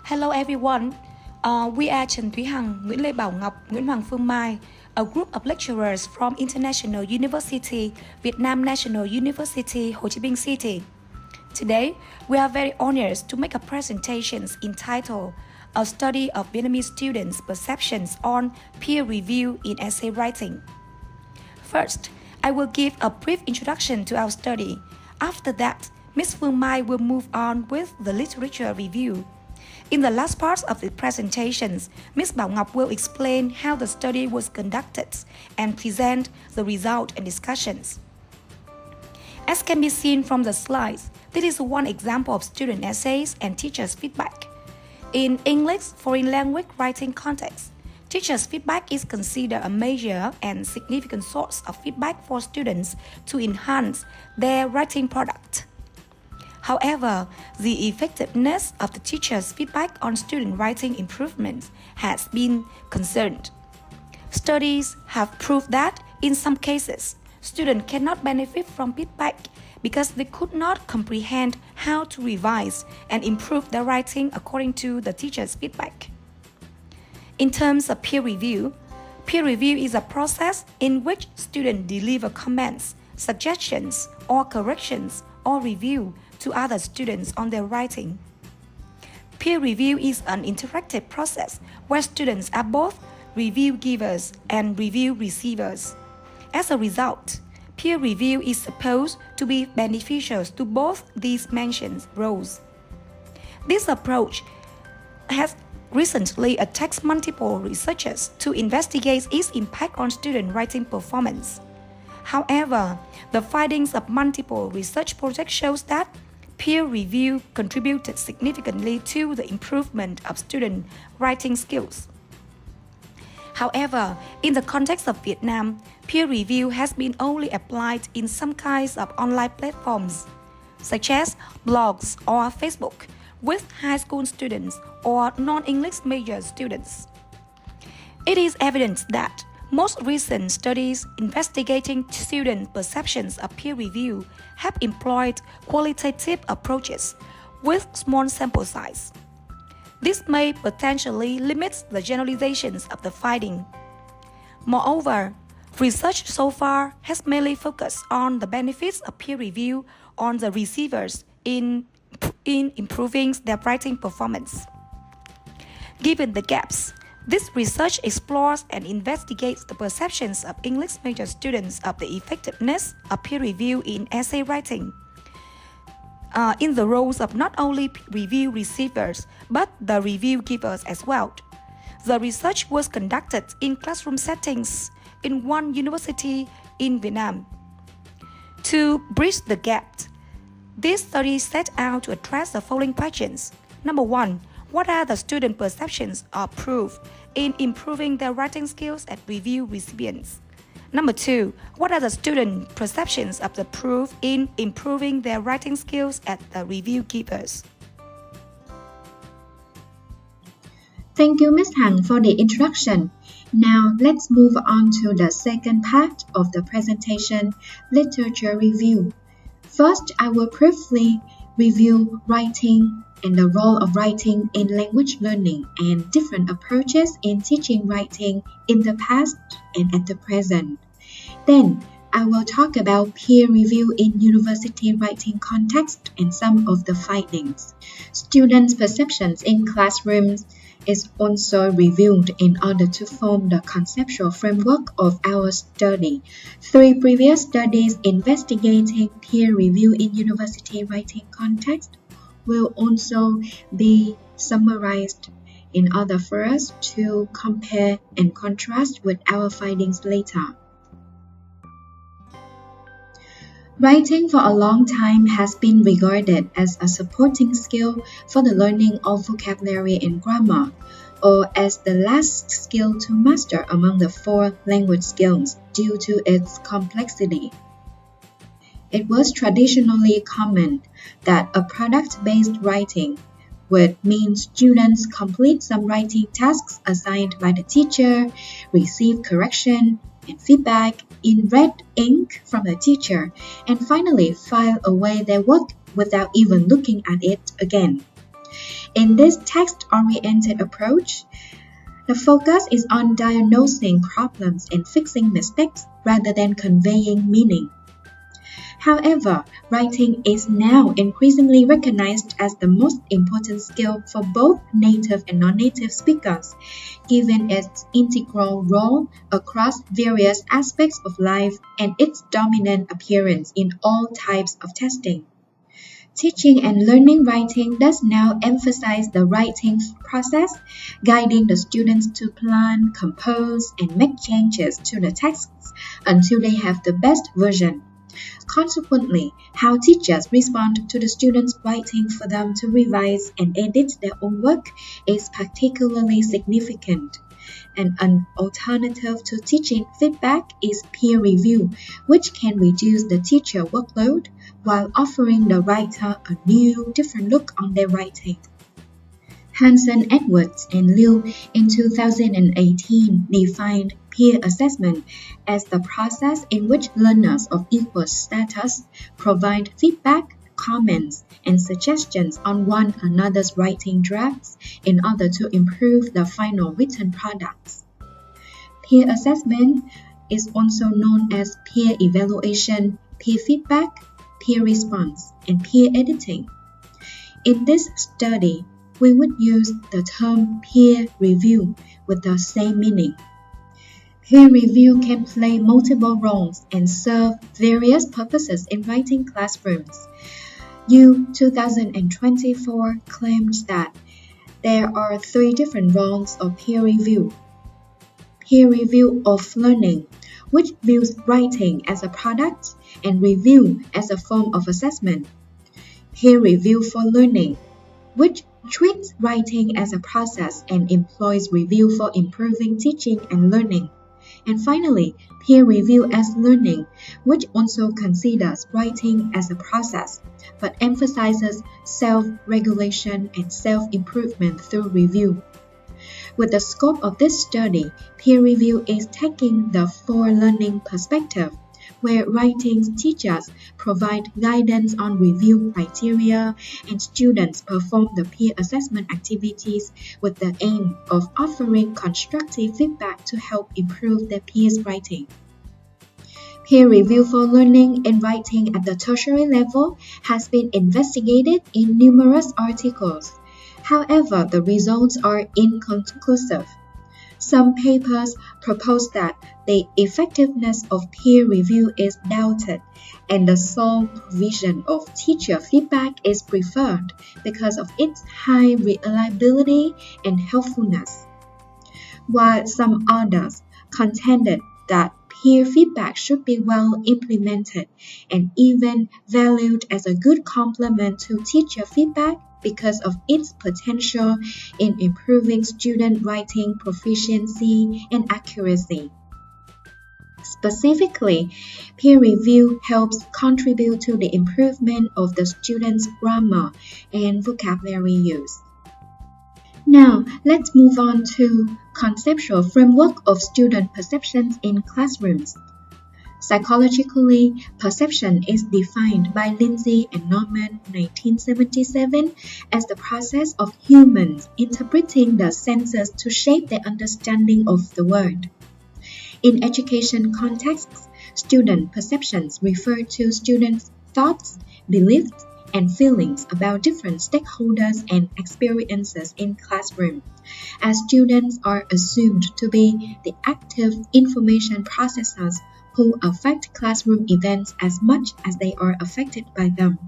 Hello everyone. We are Trần Thúy Hằng, Nguyễn Lê Bảo Ngọc, Nguyễn Hoàng Phương Mai, a group of lecturers from International University, Vietnam National University, Ho Chi Minh City. Today, we are very honored to make a presentation entitled A Study of Vietnamese Students' Perceptions on Peer Review in Essay Writing. First, I will give a brief introduction to our study. After that, Ms. Phương Mai will move on with the literature review. In the last part of the presentations, Ms. Bảo Ngọc will explain how the study was conducted and present the result and discussions. As can be seen from the slides, this is one example of student essays and teachers' feedback. In English foreign language writing context, teachers' feedback is considered a major and significant source of feedback for students to enhance their writing product. However, the effectiveness of the teacher's feedback on student writing improvements has been concerned. Studies have proved that, in some cases, students cannot benefit from feedback because they could not comprehend how to revise and improve their writing according to the teacher's feedback. In terms of peer review is a process in which students deliver comments, suggestions, or corrections or review to other students on their writing. Peer review is an interactive process where students are both review givers and review receivers. As a result, peer review is supposed to be beneficial to both these mentioned roles. This approach has recently attacked multiple researchers to investigate its impact on student writing performance. However, the findings of multiple research projects shows that peer review contributed significantly to the improvement of student writing skills. However, in the context of Vietnam, peer review has been only applied in some kinds of online platforms, such as blogs or Facebook, with high school students or non-English major students. It is evident that most recent studies investigating student perceptions of peer review have employed qualitative approaches with small sample size. This may potentially limit the generalizations of the finding. Moreover, research so far has mainly focused on the benefits of peer review on the receivers in improving their writing performance. Given the gaps, this research explores and investigates the perceptions of English major students of the effectiveness of peer review in essay writing, in the roles of not only review receivers but the review givers as well. The research was conducted in classroom settings in one university in Vietnam. To bridge the gap, this study set out to address the following questions. Number one, what are the student perceptions of proof in improving their writing skills at review recipients? Number two, what are the student perceptions of the proof in improving their writing skills at the review givers? Thank you, Ms. Hằng, for the introduction. Now, let's move on to the second part of the presentation, literature review. First, I will briefly review writing and the role of writing in language learning and different approaches in teaching writing in the past and at the present. Then, I will talk about peer review in university writing context and some of the findings. Students' perceptions in classrooms is also reviewed in order to form the conceptual framework of our study. 3 previous studies investigating peer review in university writing context will also be summarized in order for us to compare and contrast with our findings later. Writing for a long time has been regarded as a supporting skill for the learning of vocabulary and grammar, or as the last skill to master among the 4 language skills due to its complexity. It was traditionally common that a product-based writing would mean students complete some writing tasks assigned by the teacher, receive correction and feedback in red ink from the teacher, and finally file away their work without even looking at it again. In this text-oriented approach, the focus is on diagnosing problems and fixing mistakes rather than conveying meaning. However, writing is now increasingly recognized as the most important skill for both native and non-native speakers, given its integral role across various aspects of life and its dominant appearance in all types of testing. Teaching and learning writing does now emphasize the writing process, guiding the students to plan, compose, and make changes to the texts until they have the best version. Consequently, how teachers respond to the students writing for them to revise and edit their own work is particularly significant. And an alternative to teaching feedback is peer review, which can reduce the teacher workload while offering the writer a new, different look on their writing. Hansen, Edwards, and Liu in 2018 defined peer assessment as the process in which learners of equal status provide feedback, comments, and suggestions on one another's writing drafts in order to improve the final written products. Peer assessment is also known as peer evaluation, peer feedback, peer response, and peer editing. In this study, we would use the term peer review with the same meaning. Peer review can play multiple roles and serve various purposes in writing classrooms. U 2024 claims that there are 3 different roles of peer review. Peer review of learning, which views writing as a product and review as a form of assessment. Peer review for learning, which treats writing as a process and employs review for improving teaching and learning. And finally, peer review as learning, which also considers writing as a process, but emphasizes self-regulation and self-improvement through review. With the scope of this study, peer review is taking the for-learning perspective, where writing teachers provide guidance on review criteria and students perform the peer assessment activities with the aim of offering constructive feedback to help improve their peers' writing. Peer review for learning in writing at the tertiary level has been investigated in numerous articles. However, the results are inconclusive. Some papers propose that the effectiveness of peer review is doubted, and the sole provision of teacher feedback is preferred because of its high reliability and helpfulness. While some others contended that peer feedback should be well implemented and even valued as a good complement to teacher feedback because of its potential in improving student writing proficiency and accuracy. Specifically, peer review helps contribute to the improvement of the student's grammar and vocabulary use. Now, let's move on to conceptual framework of student perceptions in classrooms. Psychologically, perception is defined by Lindsay and Norman 1977 as the process of humans interpreting the senses to shape their understanding of the world. In education contexts, student perceptions refer to students' thoughts, beliefs, and feelings about different stakeholders and experiences in classroom, as students are assumed to be the active information processors who affect classroom events as much as they are affected by them.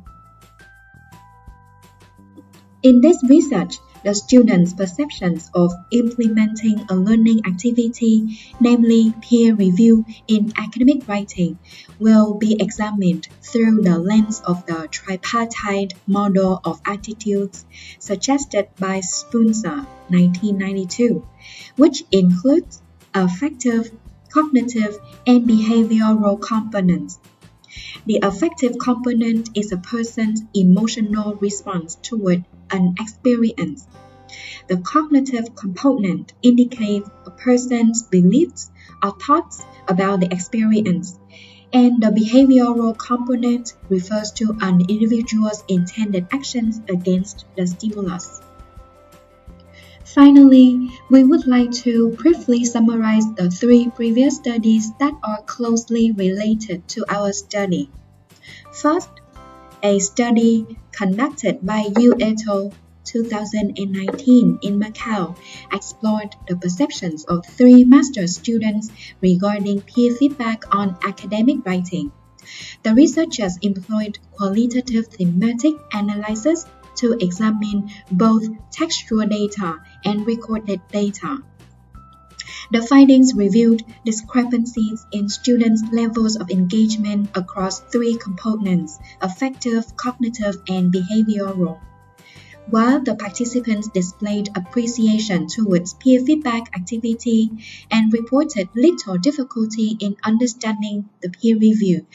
In this research, the students' perceptions of implementing a learning activity, namely peer review in academic writing, will be examined through the lens of the tripartite model of attitudes suggested by Spunzer 1992, which includes affective, cognitive, and behavioral components. The affective component is a person's emotional response toward an experience. The cognitive component indicates a person's beliefs or thoughts about the experience, and the behavioral component refers to an individual's intended actions against the stimulus. Finally, we would like to briefly summarize the 3 previous studies that are closely related to our study. First, a study conducted by Yu et al. 2019 in Macau explored the perceptions of 3 master's students regarding peer feedback on academic writing. The researchers employed qualitative thematic analysis to examine both textual data and recorded data. The findings revealed discrepancies in students' levels of engagement across 3 components: affective, cognitive, and behavioral. While the participants displayed appreciation towards peer feedback activity and reported little difficulty in understanding the peer review,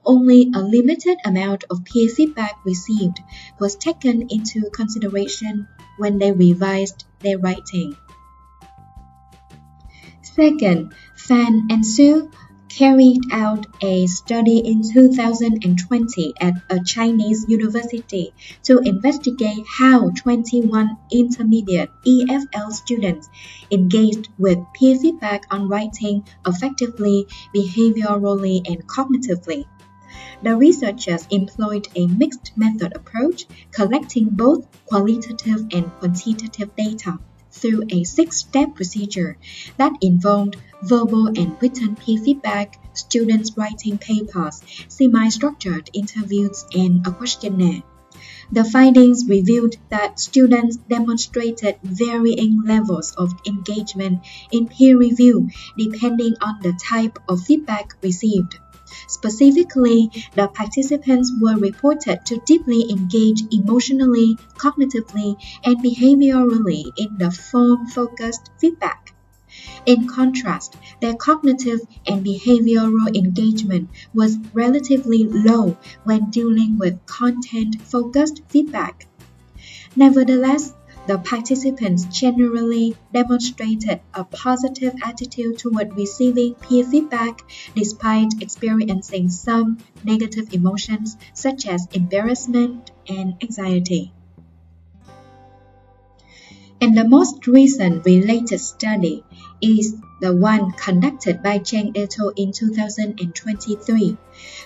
only a limited amount of peer feedback received was taken into consideration when they revised their writing. Second, Fan and Su carried out a study in 2020 at a Chinese university to investigate how 21 intermediate EFL students engaged with peer feedback on writing effectively, behaviorally, and cognitively. The researchers employed a mixed method approach, collecting both qualitative and quantitative data through a 6-step procedure that involved verbal and written peer feedback, students writing papers, semi-structured interviews, and a questionnaire. The findings revealed that students demonstrated varying levels of engagement in peer review depending on the type of feedback received. Specifically, the participants were reported to deeply engage emotionally, cognitively, and behaviorally in the form-focused feedback. In contrast, their cognitive and behavioral engagement was relatively low when dealing with content-focused feedback. Nevertheless, the participants generally demonstrated a positive attitude toward receiving peer feedback despite experiencing some negative emotions such as embarrassment and anxiety. And the most recent related study is the one conducted by Cheng et al. In 2023.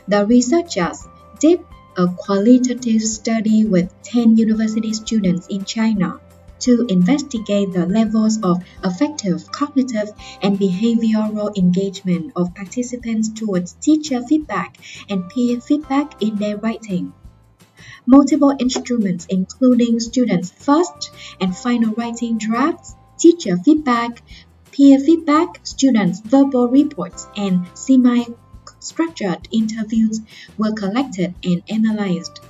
The researchers did a qualitative study with 10 university students in China to investigate the levels of affective, cognitive, and behavioral engagement of participants towards teacher feedback and peer feedback in their writing. Multiple instruments including students' first and final writing drafts, teacher feedback, peer feedback, students' verbal reports, and semi-structured interviews were collected and analyzed.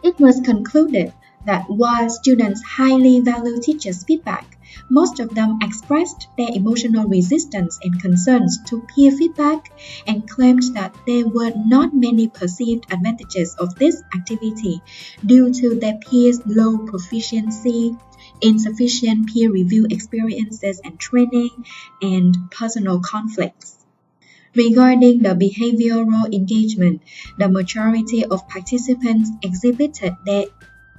It was concluded that while students highly value teachers' feedback, most of them expressed their emotional resistance and concerns to peer feedback and claimed that there were not many perceived advantages of this activity due to their peers' low proficiency, insufficient peer review experiences and training, and personal conflicts. Regarding the behavioral engagement, the majority of participants exhibited their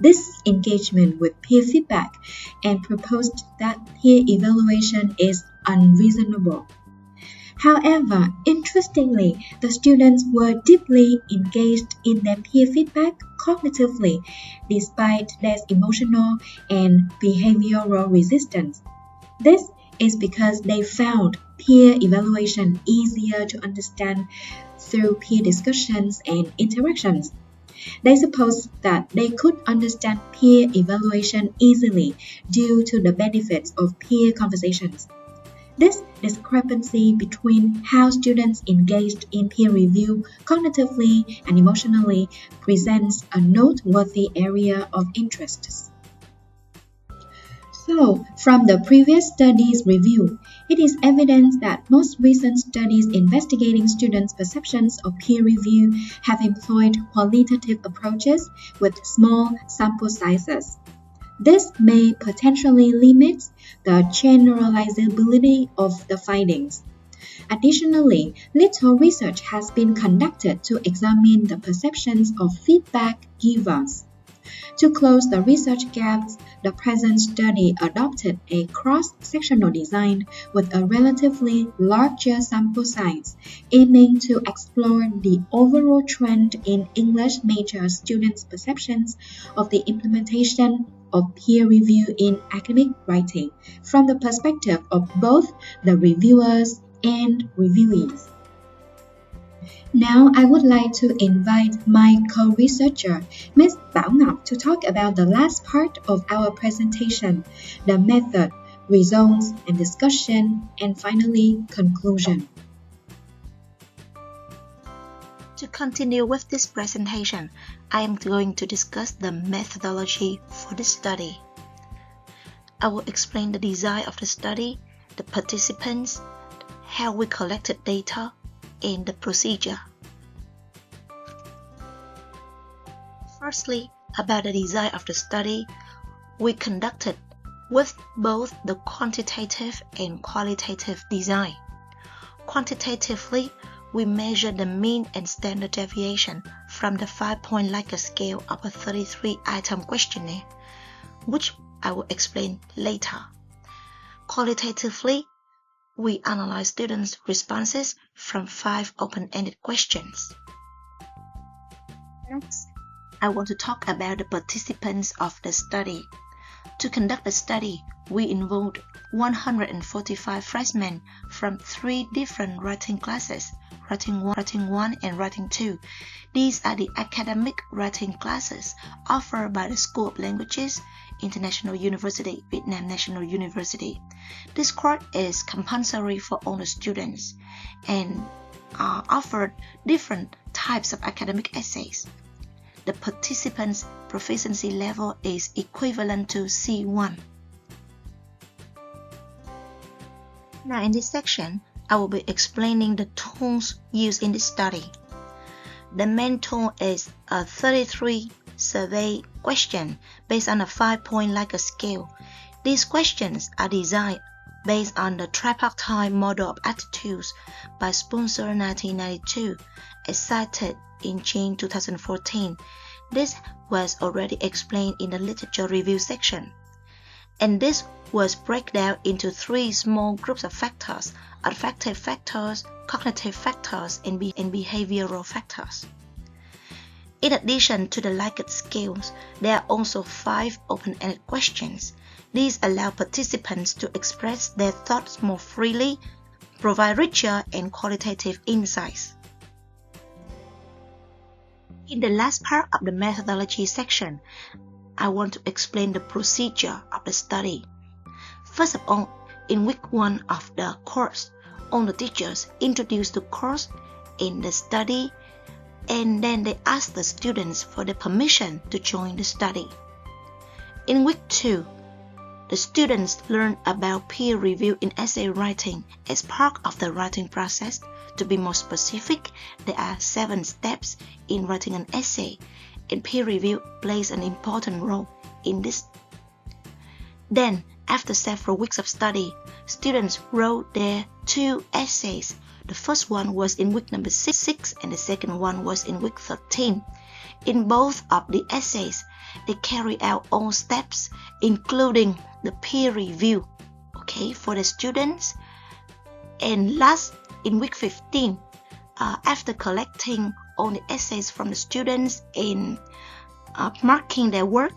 disengagement with peer feedback and proposed that peer evaluation is unreasonable. However, interestingly, the students were deeply engaged in their peer feedback cognitively despite their emotional and behavioral resistance. This is because they found peer evaluation easier to understand through peer discussions and interactions. They supposed that they could understand peer evaluation easily due to the benefits of peer conversations. This discrepancy between how students engaged in peer review cognitively and emotionally presents a noteworthy area of interest. So, from the previous studies review, it is evident that most recent studies investigating students' perceptions of peer review have employed qualitative approaches with small sample sizes. This may potentially limit the generalizability of the findings. Additionally, little research has been conducted to examine the perceptions of feedback givers. To close the research gaps, the present study adopted a cross-sectional design with a relatively larger sample size, aiming to explore the overall trend in English major students' perceptions of the implementation of peer review in academic writing from the perspective of both the reviewers and reviewees. Now I would like to invite my co-researcher, Ms. Bảo Ngọc, to talk about the last part of our presentation, the method, results and discussion, and finally, conclusion. To continue with this presentation, I am going to discuss the methodology for this study. I will explain the design of the study, the participants, how we collected data, and the procedure. Firstly, about the design of the study, we conducted with both the quantitative and qualitative design. Quantitatively, we measured the mean and standard deviation from the 5-point Likert scale of a 33-item questionnaire, which I will explain later. Qualitatively, we analyze students' responses from 5 open-ended questions. Next, I want to talk about the participants of the study. To conduct the study, we involved 145 freshmen from 3 different writing classes, Writing 1 and Writing 2. These are the academic writing classes offered by the School of Languages, International University, Vietnam National University. This course is compulsory for all the students and offered different types of academic essays. The participants' proficiency level is equivalent to C1. Now in this section, I will be explaining the tools used in this study. The main tool is a 33 survey question based on a 5-point Likert scale. These questions are designed based on the tripartite model of attitudes by Sponsor 1992, as cited in June 2014. This was already explained in the literature review section. And this was broken down into 3 small groups of factors: affective factors, cognitive factors, and behavioral factors. In addition to the Likert scales, there are also 5 open-ended questions. These allow participants to express their thoughts more freely, provide richer and qualitative insights. In the last part of the methodology section, I want to explain the procedure of the study. First of all, in week 1 of the course, all the teachers introduce the course in the study, and then they ask the students for the permission to join the study. In week 2, the students learn about peer review in essay writing as part of the writing process. To be more specific, there are 7 steps in writing an essay, and peer review plays an important role in this. Then, after several weeks of study, students wrote their 2 essays. The first one was in week number 6 and the second one was in week 13. In both of the essays, they carry out all steps, including the peer review, for the students. And last, in week 15, after collecting all the essays from the students and marking their work,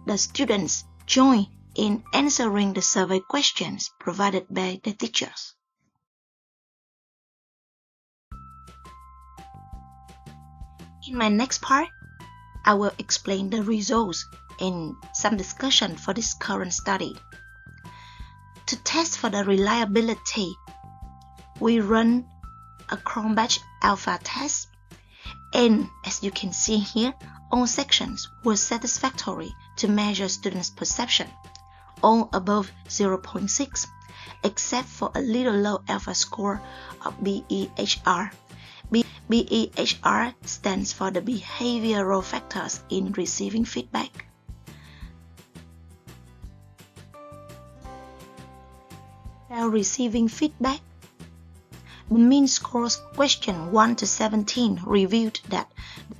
the students join in answering the survey questions provided by the teachers. In my next part, I will explain the results and some discussion for this current study. To test for the reliability, we run a Cronbach alpha test, and as you can see here, all sections were satisfactory to measure students' perception, all above 0.6, except for a little low alpha score of BEHR. BEHR stands for the behavioral factors in receiving feedback. While receiving feedback, the mean scores question 1 to 17 revealed that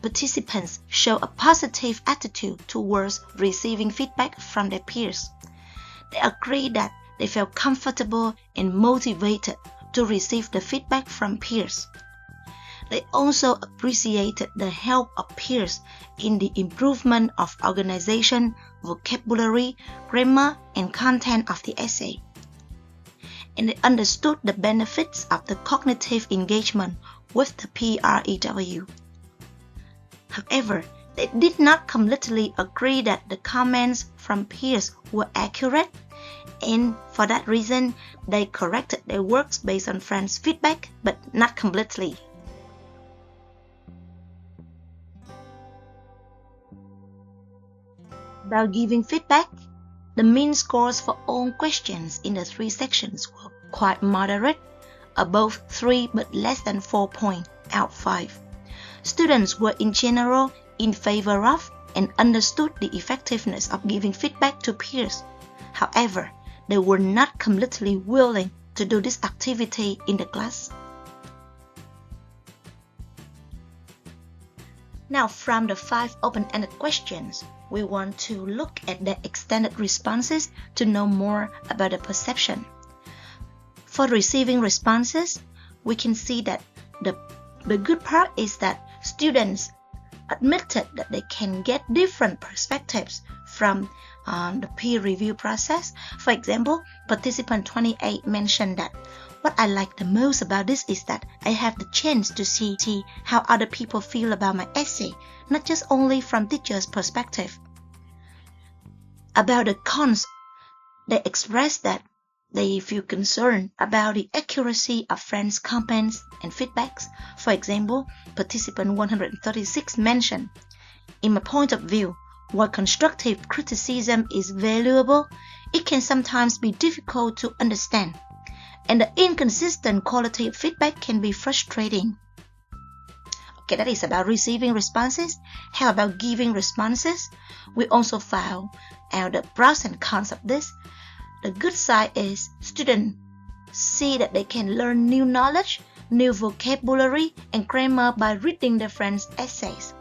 the participants show a positive attitude towards receiving feedback from their peers. They agree that they felt comfortable and motivated to receive the feedback from peers. They also appreciated the help of peers in the improvement of organization, vocabulary, grammar, and content of the essay. And they understood the benefits of the cognitive engagement with the PREW. However, they did not completely agree that the comments from peers were accurate, and for that reason, they corrected their works based on friends' feedback, but not completely. About giving feedback, the mean scores for all questions in the 3 sections were quite moderate, above 3 but less than 4 points out of 5. Students were in general in favor of and understood the effectiveness of giving feedback to peers. However, they were not completely willing to do this activity in the class. Now, from the 5 open-ended questions, we want to look at the extended responses to know more about the perception. For receiving responses, we can see that the good part is that students admitted that they can get different perspectives from the peer review process. For example, participant 28 mentioned that what I like the most about this is that I have the chance to see how other people feel about my essay, not just only from teacher's perspective. About the cons, they expressed that they feel concerned about the accuracy of friends' comments and feedbacks. For example, participant 136 mentioned, in my point of view, while constructive criticism is valuable, it can sometimes be difficult to understand, and the inconsistent quality of feedback can be frustrating. Okay, that is about receiving responses. How about giving responses? We also found out the pros and cons of this. The good side is students see that they can learn new knowledge, new vocabulary, and grammar by reading their friends' essays.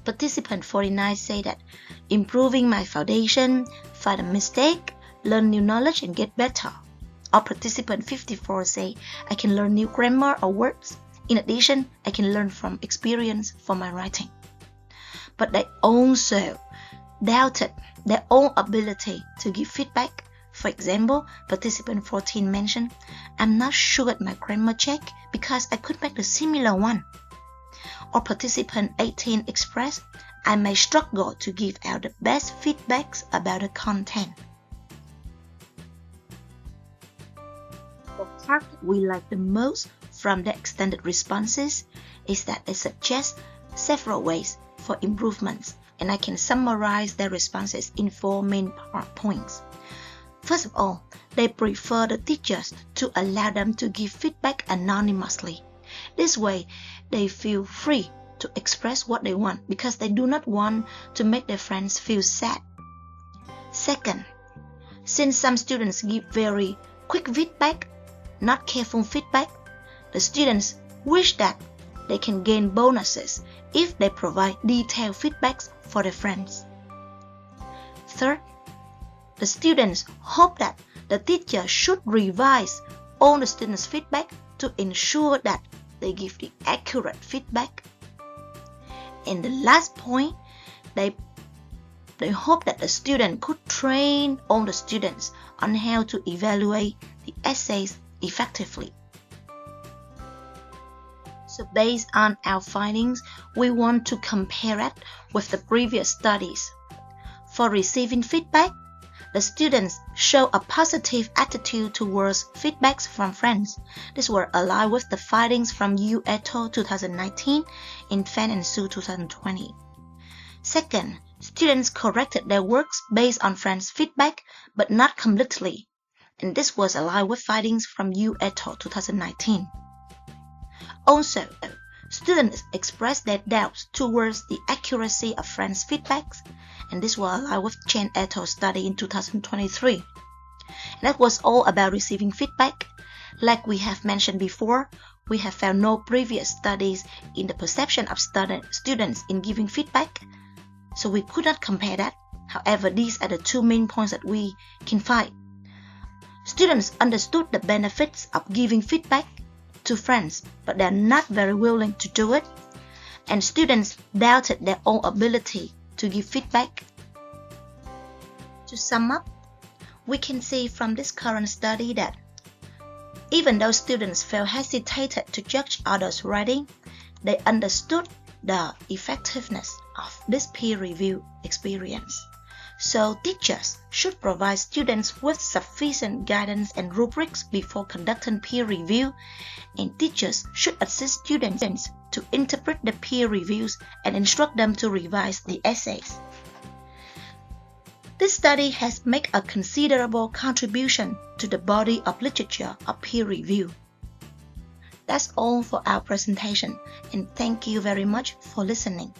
Participant 49 say that improving my foundation, find a mistake, learn new knowledge, and get better. Or participant 54 say I can learn new grammar or words. In addition, I can learn from experience for my writing. But they also doubted their own ability to give feedback. For example, participant 14 mentioned, I'm not sure at my grammar check because I could make a similar one. Or participant 18 expressed, I may struggle to give out the best feedbacks about the content. The part we like the most from the extended responses is that they suggest several ways for improvements, and I can summarize their responses in 4 main points. First of all, they prefer the teachers to allow them to give feedback anonymously. This way, they feel free to express what they want because they do not want to make their friends feel sad. Second, since some students give very quick feedback, not careful feedback, the students wish that they can gain bonuses if they provide detailed feedbacks for their friends. Third, the students hope that the teacher should revise all the students' feedback to ensure that they give the accurate feedback. And the last point, they hope that the student could train all the students on how to evaluate the essays effectively. So based on our findings, we want to compare it with the previous studies. For receiving feedback, the students show a positive attitude towards feedbacks from friends. These were aligned with the findings from Yu et al. 2019 and Fan and Su 2020. Second, students corrected their works based on friends' feedback, but not completely. And this was aligned with findings from Yu et al. 2019. Also, students expressed their doubts towards the accuracy of friends' feedbacks, and this was aligned with Chen et al. Study in 2023. And that was all about receiving feedback. Like we have mentioned before, we have found no previous studies in the perception of students in giving feedback, so we could not compare that. However, these are the two main points that we can find. Students understood the benefits of giving feedback to friends, but they are not very willing to do it. And students doubted their own ability to give feedback. To sum up, we can see from this current study that even though students felt hesitated to judge others' writing, they understood the effectiveness of this peer review experience. So teachers should provide students with sufficient guidance and rubrics before conducting peer review, and teachers should assist students to interpret the peer reviews and instruct them to revise the essays. This study has made a considerable contribution to the body of literature of peer review. That's all for our presentation, and thank you very much for listening.